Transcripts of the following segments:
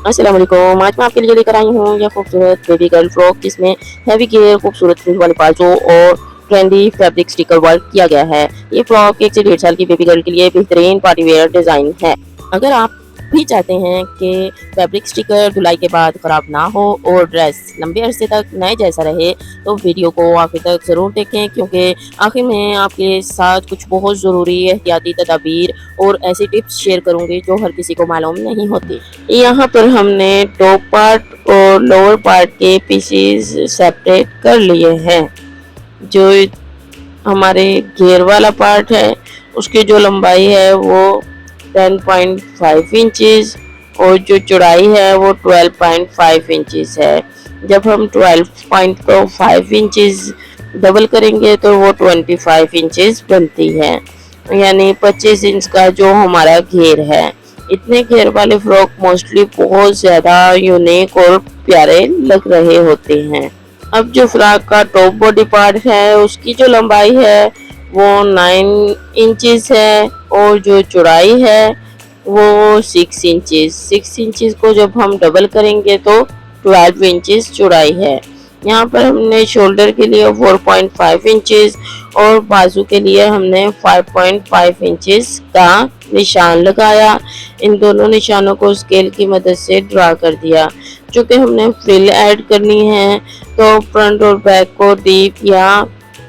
अस्सलाम वालेकुम। आज मैं आपके लिए लेकर आई हूँ यह खूबसूरत बेबी गर्ल फ्रॉक, जिसमें हैवी घेर, खूबसूरत प्रिंट वाले बाजू और ट्रेंडी फैब्रिक स्टिकर वर्क किया गया है। ये फ्रॉक 1 से 1.5 साल की बेबी गर्ल के लिए बेहतरीन पार्टी वेयर डिजाइन है। अगर आप भी चाहते हैं कि फैब्रिक स्टिकर धुलाई के बाद खराब ना हो और ड्रेस लंबे अरसे तक नए जैसा रहे, तो वीडियो को आखिर तक ज़रूर देखें, क्योंकि आखिर में आपके साथ कुछ बहुत ज़रूरी एहतियाती तदाबीर और ऐसी टिप्स शेयर करूंगी जो हर किसी को मालूम नहीं होती। यहाँ पर हमने टॉप पार्ट और लोअर पार्ट के पीसेस सेपरेट कर लिए हैं। जो हमारे घेर वाला पार्ट है उसकी जो लंबाई है वो 10.5 इंचेस और जो चौड़ाई है वो 12.5 इंचेस है। जब हम 12.5 इंचेस डबल करेंगे तो वो 25 इंचेस बनती है, यानी 25 इंच का जो हमारा घेर है। इतने घेर वाले फ्रॉक मोस्टली बहुत ज़्यादा यूनिक और प्यारे लग रहे होते हैं। अब जो फ्रॉक का टॉप बॉडी पार्ट है उसकी जो लंबाई है वो 9 इंचेस है और जो चौड़ाई है वो 6 इंचेस। 6 इंचेस को जब हम डबल करेंगे तो 12 इंचेस चौड़ाई है। यहाँ पर हमने शोल्डर के लिए 4.5 इंचेस और बाजू के लिए हमने 5.5 इंचेस का निशान लगाया। इन दोनों निशानों को स्केल की मदद से ड्रा कर दिया। चूँकि हमने फ्रिल ऐड करनी है तो फ्रंट और बैक को डीप या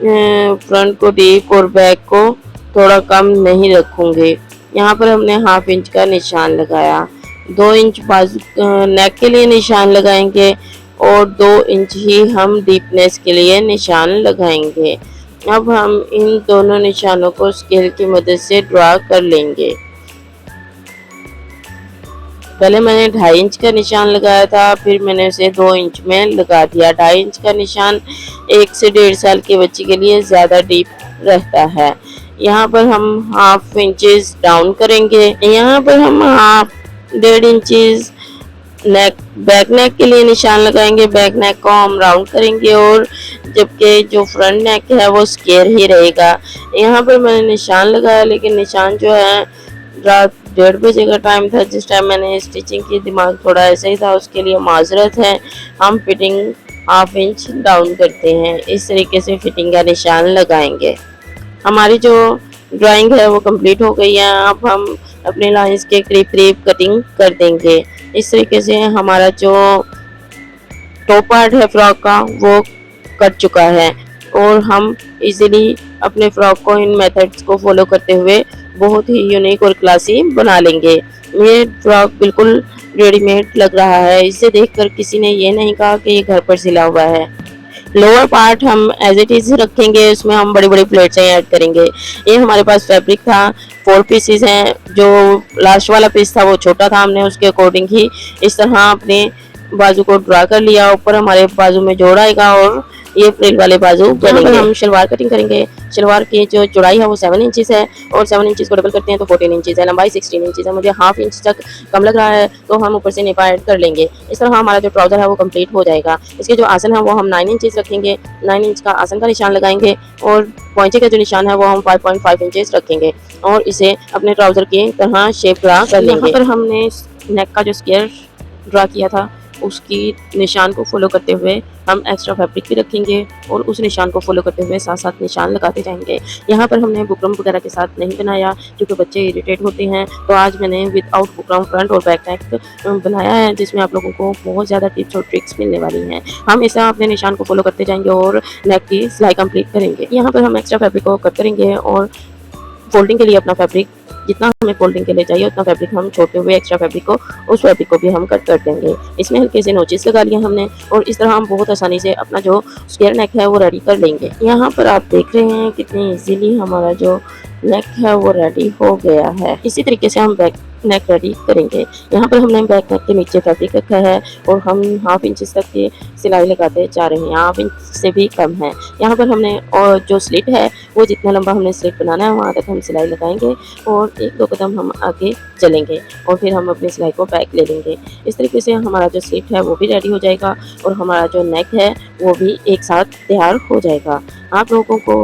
फ्रंट को डीप और बैक को थोड़ा कम नहीं रखूँगी। यहाँ पर हमने हाफ इंच का निशान लगाया। 2 इंच बाजू नेक के लिए निशान लगाएंगे और 2 इंच ही हम डीपनेस के लिए निशान लगाएंगे। अब हम इन दोनों निशानों को स्केल की मदद से ड्रा कर लेंगे। पहले मैंने 2.5 इंच का निशान लगाया था, फिर मैंने उसे 2 इंच में लगा दिया। 2.5 इंच का निशान 1 से 1.5 साल के बच्चे के लिए ज़्यादा डीप रहता है। यहाँ पर हम हाफ इंचेस डाउन करेंगे। यहाँ पर हम 1.5 इंचेस बैक नेक के लिए निशान लगाएंगे। बैक नेक को हम राउंड करेंगे और जबकि जो फ्रंट नेक है वो स्क्वायर ही रहेगा। यहाँ पर मैंने निशान लगाया, लेकिन निशान जो है रात 1:30 बजे का टाइम था जिस टाइम मैंने स्टिचिंग की। दिमाग थोड़ा ऐसे ही था, उसके लिए माजरत है। हम फिटिंग हाफ इंच डाउन करते हैं। इस तरीके से फिटिंग का निशान लगाएंगे। हमारी जो ड्राइंग है वो कंप्लीट हो गई है। अब हम अपने लाइंस के करीब करीब कटिंग कर देंगे। इस तरीके से हमारा जो टॉप पार्ट है फ्रॉक का वो कट चुका है और हम इजीली अपने फ्रॉक को इन मेथड्स को फॉलो करते हुए बहुत ही यूनिक और क्लासी बना लेंगे। ये फ्रॉक बिल्कुल रेडीमेड लग रहा है। इसे देखकर किसी ने ये नहीं कहा कि ये घर पर सिला हुआ है। लोअर पार्ट हम एज इट इज रखेंगे, उसमें हम बड़ी बड़ी प्लेट्स ऐड करेंगे। ये हमारे पास फैब्रिक था, 4 पीसेस हैं। जो लास्ट वाला पीस था वो छोटा था, हमने उसके अकॉर्डिंग ही इस तरह अपने बाजू को ड्रा कर लिया। ऊपर हमारे बाजू में जोड़ आएगा और ये फ्रिल वाले बाजू बनेंगे। हम शलवार कटिंग करेंगे। शलवार की जो चौड़ाई है वो 7 इंचेस है और 7 इंचेस को डबल करते हैं तो 14 इंचेस है। लंबाई 16 इंचेस है। मुझे हाफ इंच तक कम लग रहा है तो हम ऊपर से नेपा ऐड कर लेंगे। इस तरह हमारा जो ट्राउजर है वो कंप्लीट हो जाएगा। इसके जो आसन है वो हम 9 इंचेस रखेंगे। 9 इंच का आसन का निशान लगाएंगे और पॉइंटे का जो निशान है वो हम 5.5 इंचेस रखेंगे और इसे अपने ट्राउजर की तरह शेप ड्रा कर लेंगे। यहाँ पर हमने नेक का जो स्क्वायर ड्रा किया था उसकी निशान को फॉलो करते हुए हम एक्स्ट्रा फैब्रिक भी रखेंगे और उस निशान को फॉलो करते हुए साथ साथ निशान लगाते जाएंगे। यहाँ पर हमने बुकरम वगैरह के साथ नहीं बनाया क्योंकि बच्चे इरिटेट होते हैं, तो आज मैंने विदाउट बुकरम फ्रंट और बैक नेक बनाया है, जिसमें आप लोगों को बहुत ज़्यादा टिप्स और ट्रिक्स मिलने वाली हैं। हम इसे अपने निशान को फॉलो करते जाएंगे और नेक की सिलाई कंप्लीट करेंगे। यहाँ पर हम एक्स्ट्रा फैब्रिक को कट करेंगे और फोल्डिंग के लिए अपना फैब्रिक जितना हमें फोल्डिंग के लिए चाहिए उतना फैब्रिक हम छोड़ते हुए एक्स्ट्रा फैब्रिक को उस फैब्रिक को भी हम कट कर देंगे। इसमें हल्के से नोचेस लगा लिया हमने और इस तरह हम बहुत आसानी से अपना जो स्क्वायर नेक है वो रेडी कर लेंगे। यहाँ पर आप देख रहे हैं कितनी इजीली हमारा जो नेक है वो रेडी हो गया है। इसी तरीके से हम बैक नेक रेडी करेंगे। यहाँ पर हमने बैक नेक के नीचे फैब्रिक रखा है और हम हाफ इंच तक की सिलाई लगाते जा रहे हैं। हाफ इंच से भी कम है। यहाँ पर हमने और जो स्लिट है वो जितना लंबा हमने स्लिट बनाना है वहाँ तक हम सिलाई लगाएंगे और 1-2 कदम हम आगे चलेंगे और फिर हम अपनी सिलाई को बैक ले लेंगे। इस तरीके से हमारा जो स्लिट है वो भी रेडी हो जाएगा और हमारा जो नेक है वो भी एक साथ तैयार हो जाएगा। आप लोगों को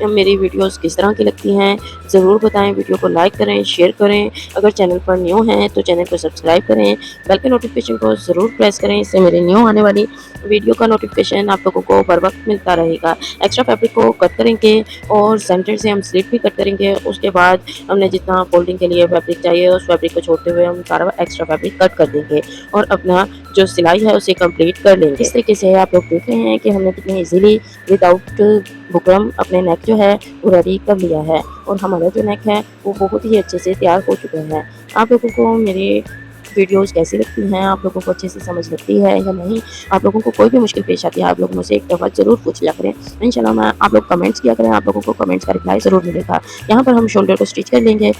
मेरी वीडियोस किस तरह की लगती हैं ज़रूर बताएं। वीडियो को लाइक करें, शेयर करें। अगर चैनल पर न्यू हैं तो चैनल को सब्सक्राइब करें, बेल के नोटिफिकेशन को ज़रूर प्रेस करें। इससे मेरे न्यू आने वाली वीडियो का नोटिफिकेशन आप लोगों को बर वक्त मिलता रहेगा। एक्स्ट्रा फैब्रिक को कट करेंगे और सेंटर से हम स्लिप भी कट करेंगे। उसके बाद हमने जितना फोल्डिंग के लिए फैब्रिक चाहिए उस फैब्रिक को छोड़ते हुए हम सारा एक्स्ट्रा फैब्रिक कट कर देंगे और अपना जो सिलाई है उसे कंप्लीट कर लेंगे। इस तरीके से आप लोग देख रहे हैं कि हमने कितनी इजीली विदाउट बुकरम अपने नेक जो है वो रेडी कर लिया है और हमारा जो नेक है वो बहुत ही अच्छे से तैयार हो चुका है। आप लोगों को मेरी वीडियोस कैसी लगती हैं, आप लोगों को अच्छे से समझ लगती है या नहीं, आप लोगों को कोई भी मुश्किल पेश आती है आप लोग मुझसे एक दफ़ा ज़रूर पूछ लिया करें। इंशाल्लाह मैं आप लोग कमेंट्स किया करें, आप लोगों को कमेंट्स का रिप्लाई ज़रूर मिलेगा। यहाँ पर हम शोल्डर को स्टिच कर लेंगे।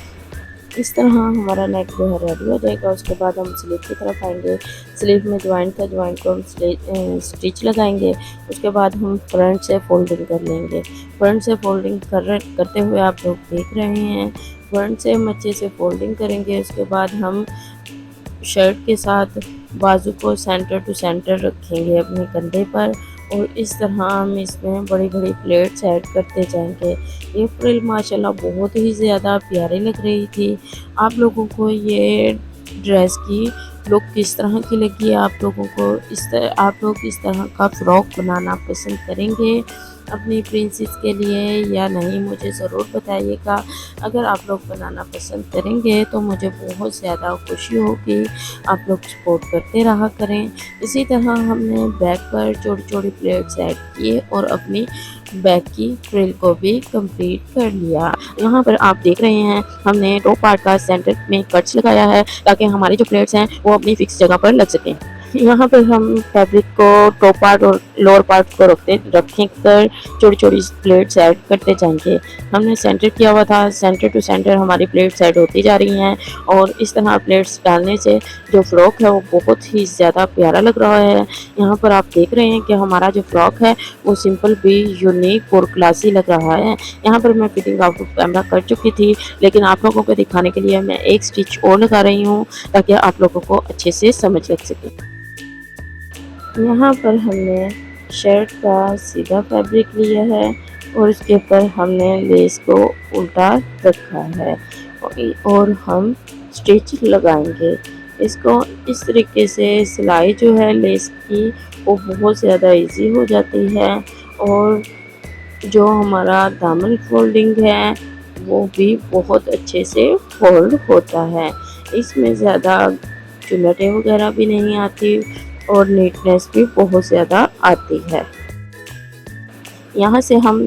इस तरह हमारा नेक जो है रेडी हो जाएगा। उसके बाद हम स्लीव की तरफ आएंगे। स्लीव में ज्वाइंट था, ज्वाइंट को हम स्टिच लगाएंगे। उसके बाद हम फ्रंट से फोल्डिंग कर लेंगे। फ्रंट से फोल्डिंग करते हुए आप लोग देख रहे हैं, फ्रंट से हम अच्छे से फोल्डिंग करेंगे। उसके बाद हम शर्ट के साथ बाजू को सेंटर टू सेंटर रखेंगे अपने कंधे पर और इस तरह हम इसमें बड़ी बड़ी प्लेट्स ऐड करते जाएंगे। ये फ्रिल माशाल्लाह बहुत ही ज़्यादा प्यारी लग रही थी। आप लोगों को ये ड्रेस की लुक किस तरह की लगी? आप लोगों को आप लोग इस तरह का फ़्रॉक बनाना पसंद करेंगे अपनी प्रिंसेस के लिए या नहीं, मुझे ज़रूर बताइएगा। अगर आप लोग बनाना पसंद करेंगे तो मुझे बहुत ज़्यादा खुशी होगी। आप लोग सपोर्ट करते रहा करें। इसी तरह हमने बैक पर छोटी छोटी प्लेट्स ऐड किए और अपनी बैक की फ्रिल को भी कंप्लीट कर लिया। यहाँ पर आप देख रहे हैं हमने टॉप पार्ट का सेंटर में कट्स लगाया है ताकि हमारी जो प्लेट्स हैं वो अपनी फिक्स जगह पर लग सकें। यहाँ पर हम फैब्रिक को टॉप पार्ट और लोअर पार्ट को रखें कर छोटी छोटी प्लेट्स ऐड करते जाएंगे। हमने सेंटर किया हुआ था, सेंटर टू सेंटर हमारी प्लेट्स ऐड होती जा रही हैं और इस तरह प्लेट्स डालने से जो फ्रॉक है वो बहुत ही ज़्यादा प्यारा लग रहा है। यहाँ पर आप देख रहे हैं कि हमारा जो फ्रॉक है वो सिंपल भी यूनिक और क्लासी लग रहा है। यहाँ पर मैं फिटिंग आउट ऑफ कैमरा कर चुकी थी लेकिन आप लोगों को दिखाने के लिए मैं एक स्टिच और लगा रही हूँ ताकि आप लोगों को अच्छे से समझ लग सके। यहाँ पर हमने शर्ट का सीधा फैब्रिक लिया है और उसके ऊपर हमने लेस को उल्टा रखा है और हम स्टिच लगाएंगे। इसको इस तरीके से सिलाई जो है लेस की वो बहुत ज़्यादा इजी हो जाती है और जो हमारा दामन फोल्डिंग है वो भी बहुत अच्छे से फोल्ड होता है। इसमें ज़्यादा चुन्नटें वगैरह भी नहीं आती और नीटनेस भी बहुत ज़्यादा आती है। यहाँ से हम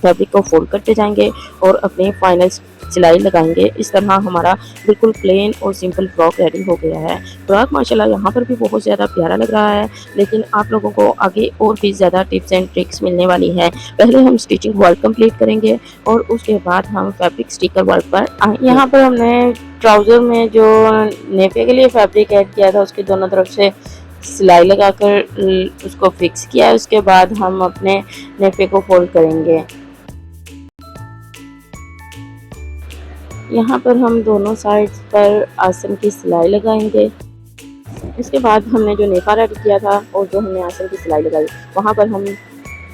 फैब्रिक को फोल्ड करते जाएंगे और अपने फाइनल सिलाई लगाएंगे। इस तरह हमारा बिल्कुल प्लेन और सिंपल फ्रॉक रेडी हो गया है। फ्रॉक माशाल्लाह यहाँ पर भी बहुत ज़्यादा प्यारा लग रहा है लेकिन आप लोगों को आगे और भी ज़्यादा टिप्स एंड ट्रिक्स मिलने वाली है। पहले हम स्टिचिंग वर्क कंप्लीट करेंगे और उसके बाद हम फैब्रिक स्टिकर वर्क पर आएंगे। यहाँ पर हमने ट्राउज़र में जो नेफे के लिए फैब्रिक ऐड किया था उसके दोनों तरफ से सिलाई लगाकर उसको फिक्स किया है। उसके बाद हम अपने नेफे को फोल्ड करेंगे। यहाँ पर हम दोनों साइड्स पर आसन की सिलाई लगाएंगे। इसके बाद हमने जो नेफा रेडी किया था और जो हमने आसन की सिलाई लगाई वहाँ पर हम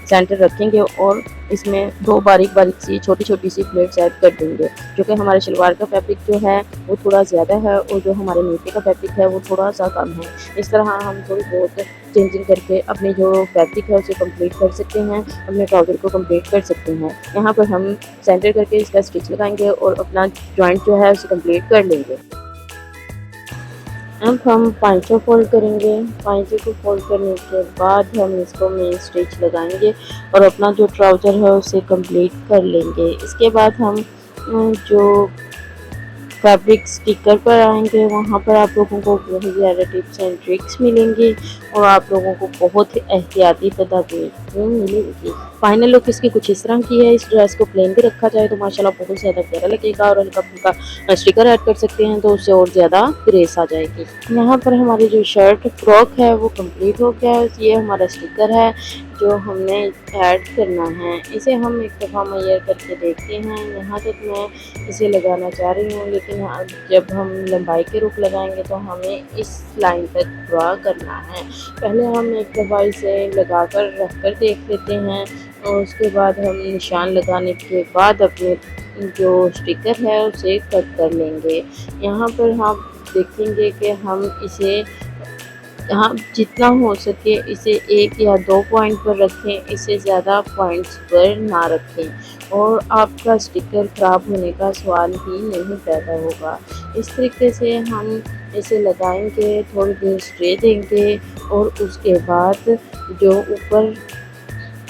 सेंटर रखेंगे और इसमें दो बारीक बारीक सी छोटी छोटी सी प्लेट्स ऐड कर देंगे। जो कि हमारे शलवार का फैब्रिक जो है वो थोड़ा ज़्यादा है और जो हमारे नीचे का फैब्रिक है वो थोड़ा सा कम है। इस तरह हम थोड़ी बहुत चेंजिंग करके अपनी जो फैब्रिक है उसे कंप्लीट कर सकते हैं, अपने ट्राउज़र को कंप्लीट कर सकते हैं। यहाँ पर हम सेंटर करके इसका स्टिच लगाएंगे और अपना जॉइंट जो है उसे कंप्लीट कर लेंगे। अब हम पांचों फोल्ड करेंगे। पांचों को फोल्ड करने के बाद हम इसको मेन स्टिच लगाएंगे और अपना जो ट्राउज़र है उसे कंप्लीट कर लेंगे। इसके बाद हम जो फैब्रिक स्टिकर पर आएंगे वहाँ पर आप लोगों को बहुत ज़्यादा टिप्स एंड ट्रिक्स मिलेंगी और आप लोगों को बहुत ही एहतियाती तदाबीर मिलेगी। फाइनल लुक इसकी कुछ इस तरह की है। इस ड्रेस को प्लेन भी रखा जाए तो माशाल्लाह बहुत ज़्यादा प्यारा लगेगा और हल्का फुल्का स्टिकर ऐड कर सकते हैं तो उससे और ज़्यादा ग्रेस आ जाएगी। यहाँ पर हमारी जो शर्ट फ्रॉक है वो कंप्लीट हो गया है। ये हमारा स्टिकर है जो हमने ऐड करना है। इसे हम एक दफ़ा मेजर करके देखते हैं। यहाँ तक मैं इसे लगाना चाह रही हूँ लेकिन जब हम लंबाई के रुख लगाएंगे तो हमें इस लाइन तक ड्रा करना है। पहले हम एक दफ़ा इसे लगाकर रख कर देख लेते हैं और उसके बाद हम निशान लगाने के बाद अपने जो स्टिकर है उसे कट कर लेंगे। यहाँ पर हम देखेंगे कि हम इसे जितना हो सके इसे 1 या 2 पॉइंट पर रखें, इससे ज़्यादा पॉइंट्स पर ना रखें और आपका स्टिकर ख़राब होने का सवाल ही नहीं पैदा होगा। इस तरीके से हम इसे लगाएंगे, थोड़ी देर स्प्रे देंगे और उसके बाद जो ऊपर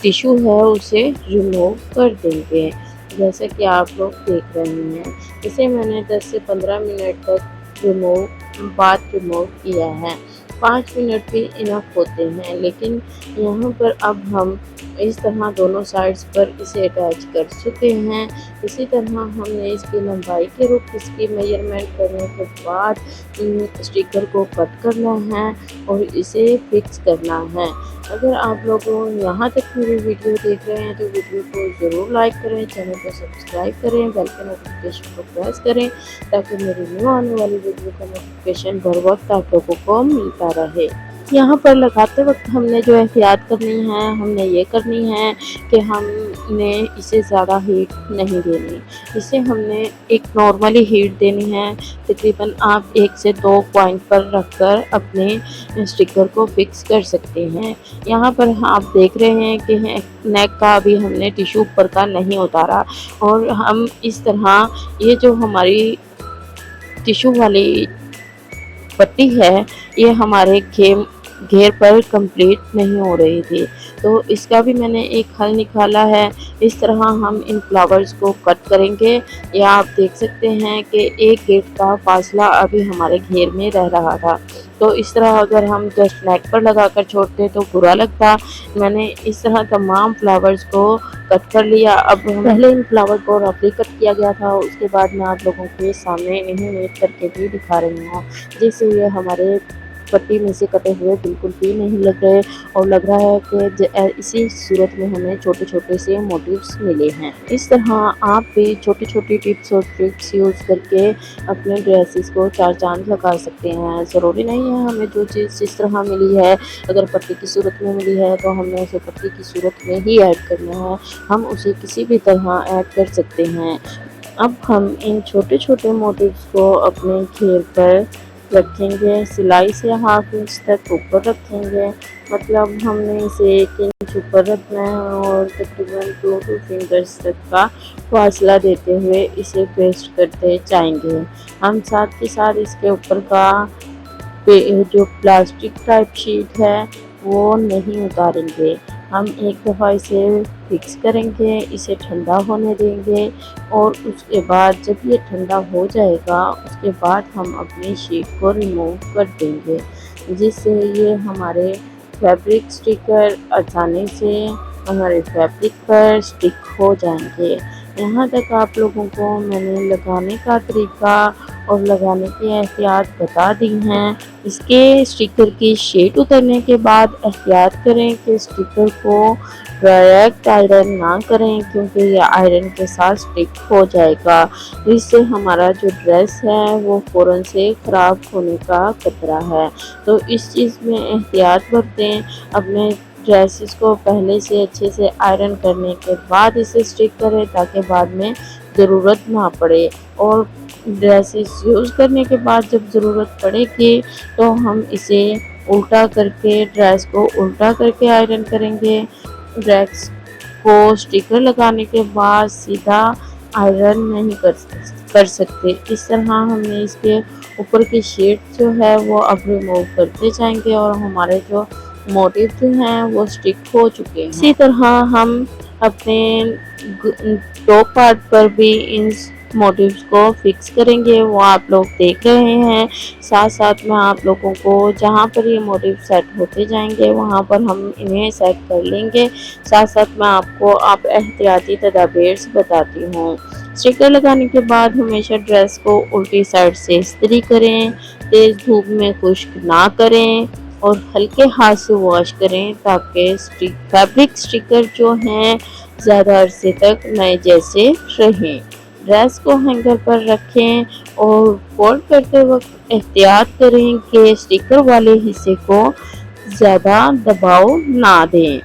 टिश्यू है उसे रिमूव कर देंगे, जैसा कि आप लोग देख रहे हैं। इसे मैंने 10 से 15 मिनट तक रिमूव किया है। 5 मिनट भी इनफ होते हैं, लेकिन यहाँ पर अब हम इस तरह दोनों साइड्स पर इसे अटैच कर चुके हैं। इसी तरह हमने इसकी लंबाई के रूप इसकी मेजरमेंट करने के बाद स्टिकर को कट करना है और इसे फिक्स करना है। अगर आप लोग यहाँ तक मेरी वीडियो देख रहे हैं तो वीडियो को ज़रूर लाइक करें, चैनल को सब्सक्राइब करें, बेल के नोटिफिकेशन को प्रेस करें ताकि मेरी न्यू आने वाली वीडियो का नोटिफिकेशन बर वक्त आप लोगों को मिलता रहे। यहाँ पर लगाते वक्त हमने जो एहतियात करनी है, हमने ये करनी है कि हमने इसे ज़्यादा हीट नहीं देनी। इसे हमने एक नॉर्मली हीट देनी है। तकरीबन आप 1 से 2 पॉइंट पर रखकर अपने स्टिकर को फिक्स कर सकते हैं। यहाँ पर आप देख रहे हैं कि नेक का अभी हमने टिश्यू ऊपर का नहीं उतारा और हम इस तरह ये जो हमारी टिश्यू वाली पट्टी है ये हमारे घेर पर कंप्लीट नहीं हो रही थी, तो इसका भी मैंने एक हल निकाला है। इस तरह हम इन फ्लावर्स को कट करेंगे। या आप देख सकते हैं कि एक गेट का फासला अभी हमारे घेर में रह रहा था, तो इस तरह अगर हम जस्ट नेक पर लगाकर छोड़ते तो बुरा लगता। मैंने इस तरह तमाम फ्लावर्स को कट कर लिया। अब पहले इन फ्लावर को रफली कट किया गया था, उसके बाद मैं आप लोगों के सामने इन्हें मेक करके भी दिखा रही हूँ, जिससे ये हमारे पट्टी में से कटे हुए बिल्कुल भी नहीं लग रहे और लग रहा है कि इसी सूरत में हमें छोटे छोटे से मोटिव्स मिले हैं। इस तरह आप भी छोटी छोटी टिप्स और ट्रिक्स यूज़ करके अपने ड्रेसेस को चार चांद लगा सकते हैं। ज़रूरी नहीं है हमें जो चीज़ जिस तरह मिली है, अगर पट्टी की सूरत में मिली है तो हमने उसे पट्टी की सूरत में ही ऐड करना है, हम उसे किसी भी तरह ऐड कर सकते हैं। अब हम इन छोटे छोटे मोटिव्स को अपने घेर पर रखेंगे, सिलाई से 1/2 इंच तक ऊपर रखेंगे, मतलब हमने इसे 1 इंच ऊपर रखना है और तकरीबन 2 फिंगर्स तक का फासला देते हुए इसे पेस्ट करते जाएंगे। हम साथ के साथ इसके ऊपर का जो प्लास्टिक टाइप शीट है वो नहीं उतारेंगे। हम एक दफ़ा इसे फिक्स करेंगे, इसे ठंडा होने देंगे और उसके बाद जब ये ठंडा हो जाएगा उसके बाद हम अपनी शीट को रिमूव कर देंगे, जिससे ये हमारे फैब्रिक स्टिकर आसानी से हमारे फैब्रिक पर स्टिक हो जाएंगे। यहाँ तक आप लोगों को मैंने लगाने का तरीका और लगाने की एहतियात बता दी हैं। इसके स्टिकर की शीट उतरने के बाद एहतियात करें कि स्टिकर को डायरेक्ट आयरन ना करें, क्योंकि यह आयरन के साथ स्टिक हो जाएगा, इससे हमारा जो ड्रेस है वो फ़ौरन से ख़राब होने का खतरा है। तो इस चीज़ में एहतियात बरतें। अपने ड्रेसेस को पहले से अच्छे से आयरन करने के बाद इसे स्टिक करें ताकि बाद में ज़रूरत ना पड़े, और ड्रेसेस यूज़ करने के बाद जब ज़रूरत पड़ेगी तो हम इसे उल्टा करके ड्रेस को उल्टा करके आयरन करेंगे। ड्रेस को स्टिकर लगाने के बाद सीधा आयरन नहीं कर सकते। इस तरह हमने इसके ऊपर की शीट जो है वो अब रिमूव करते जाएंगे और हमारे जो मोटिव जो हैं वो स्टिक हो चुके हैं। इसी तरह हम अपने टॉप पार्ट पर भी इन मोटिव्स को फिक्स करेंगे, वो आप लोग देख रहे हैं। साथ साथ में आप लोगों को जहाँ पर ये मोटिव सेट होते जाएंगे वहाँ पर हम इन्हें सेट कर लेंगे। साथ साथ मैं आपको आप एहतियाती तदाबीर बताती हूँ। स्टिकर लगाने के बाद हमेशा ड्रेस को उल्टी साइड से इस्त्री करें, तेज़ धूप में खुश्क ना करें और हल्के हाथ से वॉश करें ताकि फैब्रिक स्टिकर जो हैं ज़्यादा अरसे तक नए जैसे रहें। ड्रेस को हैंगर पर रखें और फोल्ड करते वक्त एहतियात करें कि स्टिकर वाले हिस्से को ज़्यादा दबाव ना दें।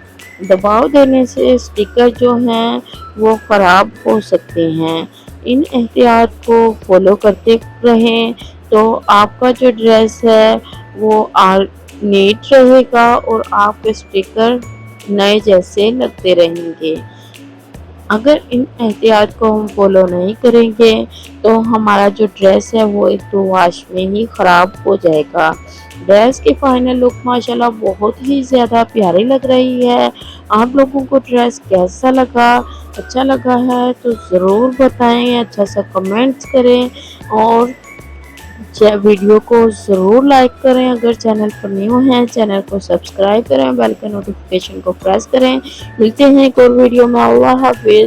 दबाव देने से स्टिकर जो हैं वो ख़राब हो सकते हैं। इन एहतियात को फॉलो करते रहें तो आपका जो ड्रेस है वो नीट रहेगा और आपके स्टिकर नए जैसे लगते रहेंगे। अगर इन एहतियात को हम फॉलो नहीं करेंगे तो हमारा जो ड्रेस है वो 1-2 वॉश में ही ख़राब हो जाएगा। ड्रेस की फाइनल लुक माशाल्लाह बहुत ही ज़्यादा प्यारी लग रही है। आप लोगों को ड्रेस कैसा लगा? अच्छा लगा है तो ज़रूर बताएं, अच्छा सा कमेंट्स करें और वीडियो को ज़रूर लाइक करें। अगर चैनल पर न्यू हैं चैनल को सब्सक्राइब करें, बेल के नोटिफिकेशन को प्रेस करें। मिलते हैं एक और वीडियो में। अल्लाह हाफ़िज़।